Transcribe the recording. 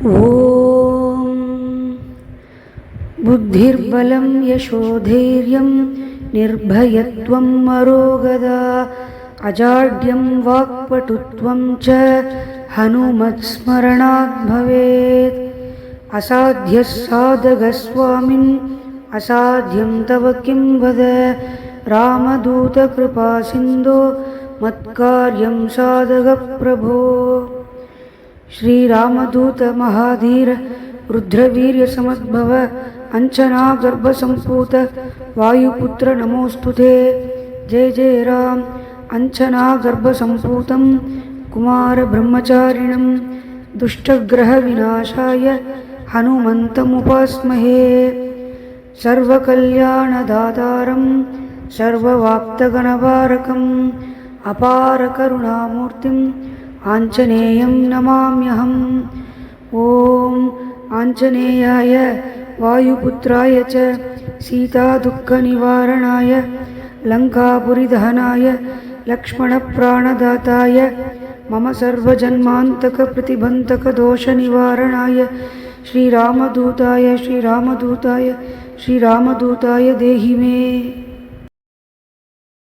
ಓಂ ಬುದ್ಧಿರ್ಬಲಂ ಯಶೋಧೈರ್ಯಂ ನಿರ್ಭಯತ್ವಂ ಅರೋಗದಾ ಅಜಾಡ್ಯಂ ವಾಕ್ಪಟುತ್ವಂ ಚ ಹನುಮತ್ಸ್ಮರಣಾತ್ ಭವೇತ್. ಅಸಾಧ್ಯಃ ಸಾಧಕಃ ಸ್ವಾಮಿನ್ ಅಸಾಧ್ಯಂ ತವ ಕಿಂ ವದ. ರಾಮದೂತ ಕೃಪಾ ಸಿಂಧೋ ಮತ್ಕಾರ್ಯಂ ಸಾಧಕ ಪ್ರಭೋ. ಶ್ರೀರಾಮದೂತ ಮಹಾಧೀರ ರುದ್ರವೀರ್ಯ ಸಮದ್ಭವ ಅಂಚನಾ ಗರ್ಭ ಸಂಪೂತ ವಾಯುಪುತ್ರ ನಮೋಸ್ತುತೆ. ಜಯ ಜಯ ರಾಮ್. ಅಂಚನಾ ಗರ್ಭ ಸಂಪೂತಂ ಕುಮಾರ ಬ್ರಹ್ಮಚಾರಿಣಂ ದುಷ್ಟಗ್ರಹ ವಿನಾಶಾಯ ಹನುಮಂತಮುಪಾಸ್ಮಹೇ. ಸರ್ವಕಲ್ಯಾಣದಾತಾರಂ ಸರ್ವವಾಪ್ತಗಣವಾರಕಂ ಅಪಾರ ಕರುಣಾಮೂರ್ತಿಂ ಆಂಜನೇಯಂ ನಮಾಮ್ಯಹಂ. ಓಂ ಆಂಜನೇಯಾಯ ವಾಯುಪುತ್ರಾಯ ಚ ಸೀತಾದುಃಖನಿವಾರಣಾಯ ಲಂಕಾಪುರಿದಹನಾಯ ಲಕ್ಷ್ಮಣಪ್ರಾಣದಾತಾಯ ಮಮ ಸರ್ವಜನ್ಮಾಂತಕಪ್ರತಿಬಂಧಕದೋಷನಿವಾರಣಾಯ ಶ್ರೀರಾಮದೂತಾಯ ಶ್ರೀರಾಮದೂತಾಯ ಶ್ರೀರಾಮದೂತಾಯ ದೇಹಿ ಮೇ.